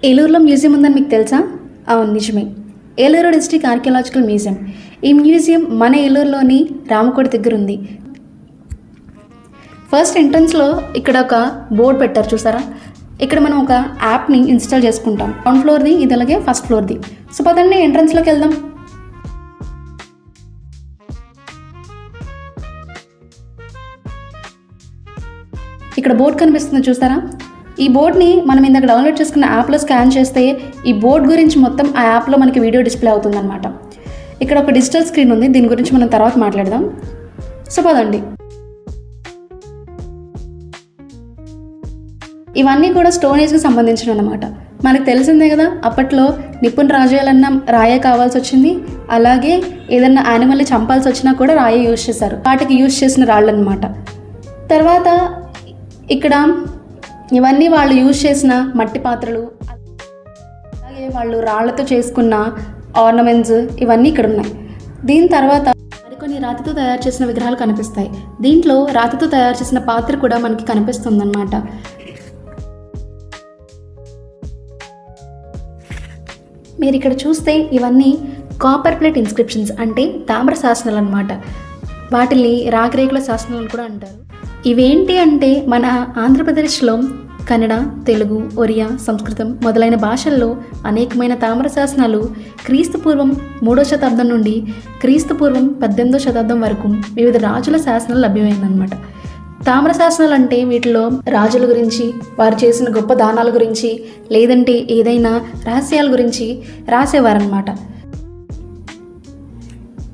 ఏలూరులో మ్యూజియం ఉందని మీకు తెలుసా? అవును, నిజమే. Eluru district archaeological museum. ఈ మ్యూజియం మన ఏలూరులోని రామకోటి దగ్గర ఉంది. ఫస్ట్ ఎంట్రన్స్లో ఇక్కడ ఒక బోర్డు పెట్టారు, చూసారా? ఇక్కడ మనం ఒక యాప్ని ఇన్స్టాల్ చేసుకుంటాం. గ్రౌండ్ ఫ్లోర్ది, ఇది అలాగే ఫస్ట్ ఫ్లోర్ది. సో పదండి ఎంట్రన్స్లోకి వెళ్దాం. ఇక్కడ బోర్డు కనిపిస్తుంది, చూసారా? ఈ బోర్డ్ని మనం ఇందాక డౌన్లోడ్ చేసుకున్న యాప్లో స్కాన్ చేస్తే ఈ బోర్డు గురించి మొత్తం ఆ యాప్లో మనకి వీడియో డిస్ప్లే అవుతుందన్నమాట. ఇక్కడ ఒక డిజిటల్ స్క్రీన్ ఉంది, దీని గురించి మనం తర్వాత మాట్లాడదాం. సో పదండి. ఇవన్నీ కూడా స్టోన్ ఏజ్కి సంబంధించిన అన్నమాట. మనకు తెలిసిందే కదా, అప్పట్లో నిపుణ్ రాజేయాలన్నా రాయే కావాల్సి వచ్చింది. అలాగే ఏదన్నా యానిమల్ని చంపాల్సి వచ్చినా కూడా రాయే యూజ్ చేశారు. వాటికి యూజ్ చేసిన రాళ్ళు అనమాట. తర్వాత ఇక్కడ ఇవన్నీ వాళ్ళు యూజ్ చేసిన మట్టి పాత్రలు, అలాగే వాళ్ళు రాళ్లతో చేసుకున్న ఆర్నమెంట్స్, ఇవన్నీ ఇక్కడ ఉన్నాయి. దీని తర్వాత మరికొన్ని రాతితో తయారు చేసిన విగ్రహాలు కనిపిస్తాయి. దీంట్లో రాతితో తయారు చేసిన పాత్ర కూడా మనకి కనిపిస్తుంది అన్నమాట. మీరు ఇక్కడ చూస్తే ఇవన్నీ కాపర్ ప్లేట్ ఇన్స్క్రిప్షన్స్, అంటే తామ్ర శాసనాలు అన్నమాట. వాటిని రాగిరేకుల శాసనాలు కూడా అంటారు. ఇవేంటి అంటే మన ఆంధ్రప్రదేశ్లో కన్నడ, తెలుగు, ఒరియా, సంస్కృతం మొదలైన భాషల్లో అనేకమైన తామ్ర శాసనాలు క్రీస్తుపూర్వం 3వ శతాబ్దం నుండి క్రీస్తుపూర్వం 18వ శతాబ్దం వరకు వివిధ రాజుల శాసనాలు లభ్యమైందనమాట. తామ్ర శాసనాలు అంటే వీటిలో రాజుల గురించి, వారు చేసిన గొప్ప దానాల గురించి, లేదంటే ఏదైనా రహస్యాల గురించి రాసేవారనమాట.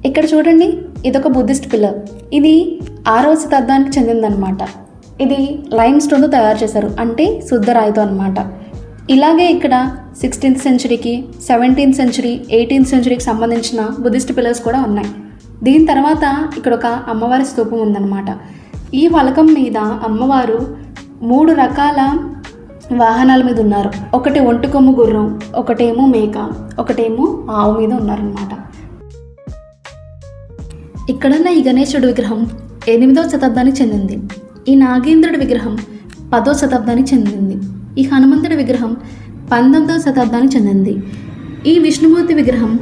ఇక్కడ చూడండి, ఇదొక బుద్ధిస్ట్ పిల్లర్. ఇది 6వ శతాబ్దానికి చెందిందనమాట. ఇది లైమ్ స్టోన్తో తయారు చేశారు, అంటే శుద్ధరాయితో అనమాట. ఇలాగే ఇక్కడ 16th సెంచరీకి, 17th సెంచరీ, 18th సెంచరీకి సంబంధించిన బుద్ధిస్ట్ పిల్లర్స్ కూడా ఉన్నాయి. దీని తర్వాత ఇక్కడ ఒక అమ్మవారి స్తూపం ఉందన్నమాట. ఈ ఫలకం మీద అమ్మవారు 3 రకాల వాహనాల మీద ఉన్నారు. ఒకటి ఒంటికొమ్ము గుర్రం, ఒకటేమో మేక, ఒకటేమో ఆవు మీద ఉన్నారనమాట. ఇక్కడున్న ఈ గణేశుడి విగ్రహం 8వ శతాబ్దానికి చెందింది. ఈ నాగేంద్రుడి విగ్రహం 10వ శతాబ్దానికి చెందింది. ఈ హనుమంతుడి విగ్రహం 19వ శతాబ్దానికి చెందింది. ఈ విష్ణుమూర్తి విగ్రహం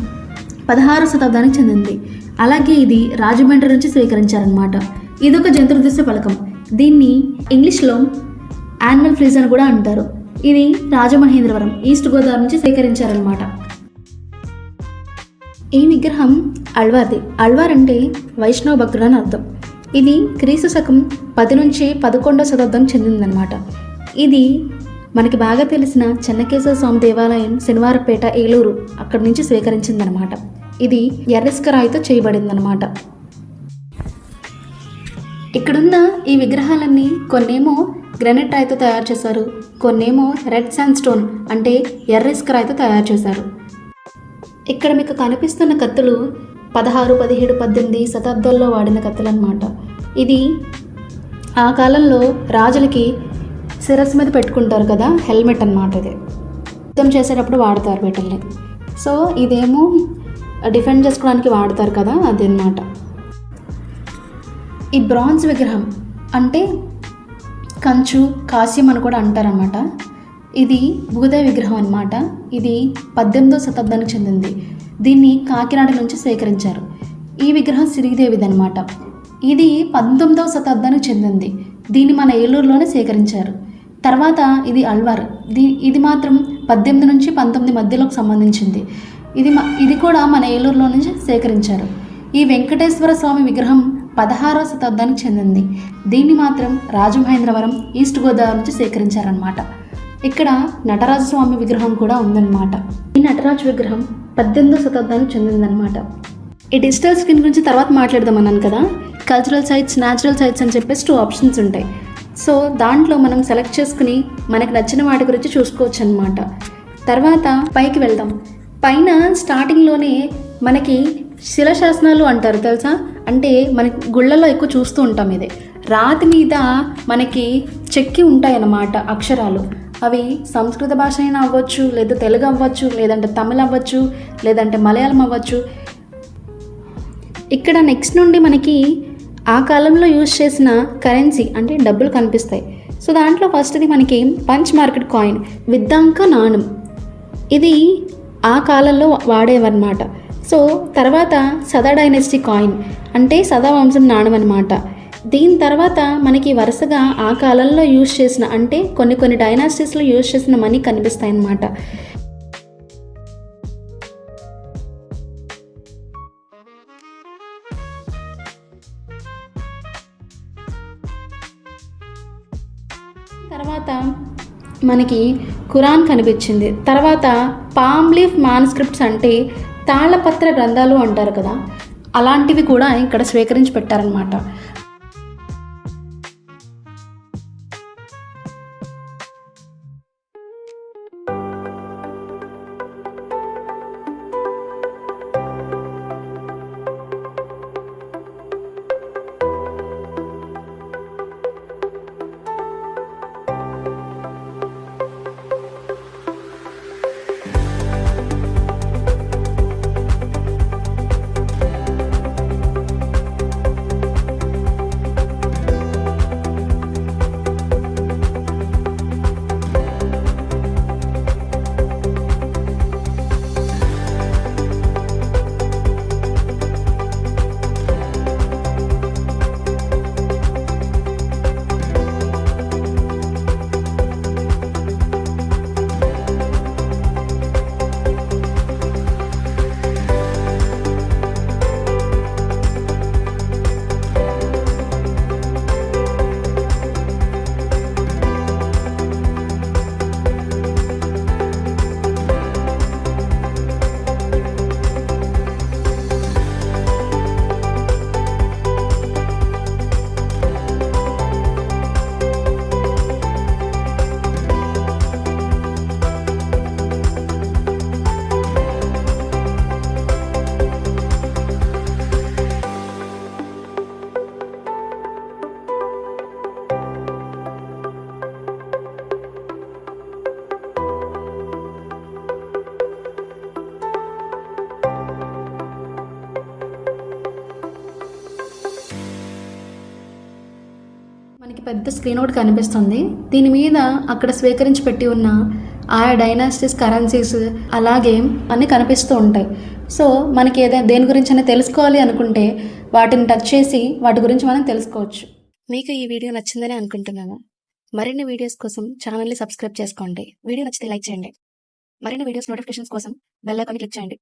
16వ శతాబ్దానికి చెందింది. అలాగే ఇది రాజమండ్రి నుంచి స్వీకరించారనమాట. ఇదొక జంతుదృశ్య ఫలకం. దీన్ని ఇంగ్లీష్లో యానిమల్ ఫ్రీజ్ అని కూడా అంటారు. ఇది రాజమహేంద్రవరం, ఈస్ట్ గోదావరి నుంచి స్వీకరించారనమాట. ఈ విగ్రహం అల్వార్ది. అల్వార్ అంటే వైష్ణవ భక్తుడు అని అర్థం. ఇది క్రీస్తు శకం 10 నుంచి 11వ శతాబ్దం చెందిందనమాట. ఇది మనకి బాగా తెలిసిన చెన్నకేశవ స్వామి దేవాలయం, శనివారపేట, ఏలూరు, అక్కడి నుంచి స్వీకరించిందనమాట. ఇది ఎర్రిస్క రాయితో చేయబడిందనమాట. ఇక్కడున్న ఈ విగ్రహాలన్నీ కొన్నేమో గ్రానైట్ రాయితో తయారు చేశారు, కొన్నేమో రెడ్ శాండ్ స్టోన్ అంటే ఎర్రిస్క రాయితో తయారు చేశారు. ఇక్కడ మీకు కనిపిస్తున్న కత్తులు 16, 17, 18 శతాబ్దాల్లో వాడిన కత్తులు అన్నమాట. ఇది ఆ కాలంలో రాజులకి శిరస్సు మీద పెట్టుకుంటారు కదా, హెల్మెట్ అన్నమాట. ఇది యుద్ధం చేసేటప్పుడు వాడతారు వీటిల్ని. సో ఇదేమో డిఫెండ్ చేసుకోవడానికి వాడతారు కదా, అది అన్నమాట. ఈ బ్రాంజ్ విగ్రహం అంటే కంచు, కాశ్యం అని కూడా అంటారన్నమాట. ఇది భూదేవి విగ్రహం అన్నమాట. ఇది 18వ శతాబ్దానికి చెందింది. దీన్ని కాకినాడ నుంచి సేకరించారు. ఈ విగ్రహం శ్రీదేవిది అనమాట. ఇది 19వ శతాబ్దానికి చెందింది. దీన్ని మన ఏలూరులోనే సేకరించారు. తర్వాత ఇది అల్వార్. ఇది మాత్రం 18 నుంచి 19 మధ్యలోకి సంబంధించింది. ఇది కూడా మన ఏలూరులో నుంచి సేకరించారు. ఈ వెంకటేశ్వర స్వామి విగ్రహం 16వ శతాబ్దానికి చెందింది. దీన్ని మాత్రం రాజమహేంద్రవరం, ఈస్ట్ గోదావరి నుంచి సేకరించారనమాట. ఇక్కడ నటరాజస్వామి విగ్రహం కూడా ఉందన్నమాట. ఈ నటరాజు విగ్రహం 18వ శతాబ్దానికి చెందిందనమాట. ఈ డిజిటల్ స్క్రీన్ గురించి తర్వాత మాట్లాడదామన్నాను కదా. కల్చరల్ సైట్స్, న్యాచురల్ సైట్స్ అని చెప్పేసి 2 ఆప్షన్స్ ఉంటాయి. సో దాంట్లో మనం సెలెక్ట్ చేసుకుని మనకు నచ్చిన వాటి గురించి చూసుకోవచ్చు అనమాట. తర్వాత పైకి వెళ్దాం. పైన స్టార్టింగ్లోనే మనకి శిలాశాసనాలు అంటారు, తెలుసా? అంటే మనకి గుళ్ళల్లో ఎక్కువ చూస్తూ ఉంటాం. ఇది రాతి మీద మనకి చెక్కి ఉంటాయన్నమాట అక్షరాలు. అవి సంస్కృత భాష అయినా అవ్వచ్చు, లేదా తెలుగు అవ్వచ్చు, లేదంటే తమిళ్ అవ్వచ్చు, లేదంటే మలయాళం అవ్వచ్చు. ఇక్కడ నెక్స్ట్ నుండి మనకి ఆ కాలంలో యూజ్ చేసిన కరెన్సీ అంటే డబ్బులు కనిపిస్తాయి. సో దాంట్లో ఫస్ట్ది మనకి పంచ్ మార్కెట్ కాయిన్, విద్దాంక నాణం. ఇది ఆ కాలంలో వాడేవన్నమాట. సో తర్వాత సదా డైనెస్టీ కాయిన్ అంటే సదా వంశం నాణం అనమాట. దీని తర్వాత మనకి వరుసగా ఆ కాలంలో యూజ్ చేసిన అంటే కొన్ని డైనాసిటీస్లో యూజ్ చేసిన మనీ కనిపిస్తాయి అన్నమాట. తర్వాత మనకి ఖురాన్ కనిపించింది. తర్వాత పామ్ లీఫ్ మాన్స్క్రిప్ట్స్ అంటే తాళపత్ర గ్రంథాలు అంటారు కదా, అలాంటివి కూడా ఇక్కడ స్వీకరించి పెట్టారనమాట. మనకి పెద్ద స్క్రీన్ ఒకటి కనిపిస్తుంది. దీని మీద అక్కడ స్వీకరించి పెట్టి ఉన్న ఆయా డైనాసిటీస్ కరెన్సీస్ అలాగే అన్నీ కనిపిస్తూ ఉంటాయి. సో మనకి ఏదైనా దేని గురించి అయినా తెలుసుకోవాలి అనుకుంటే వాటిని టచ్ చేసి వాటి గురించి మనం తెలుసుకోవచ్చు. మీకు ఈ వీడియో నచ్చిందని అనుకుంటున్నాను. మరిన్ని వీడియోస్ కోసం ఛానల్ని సబ్స్క్రైబ్ చేసుకోండి. వీడియో నచ్చితే లైక్ చేయండి. మరిన్ని వీడియోస్ నోటిఫికేషన్స్ కోసం బెల్ ఐకాన్ని క్లిక్ చేయండి.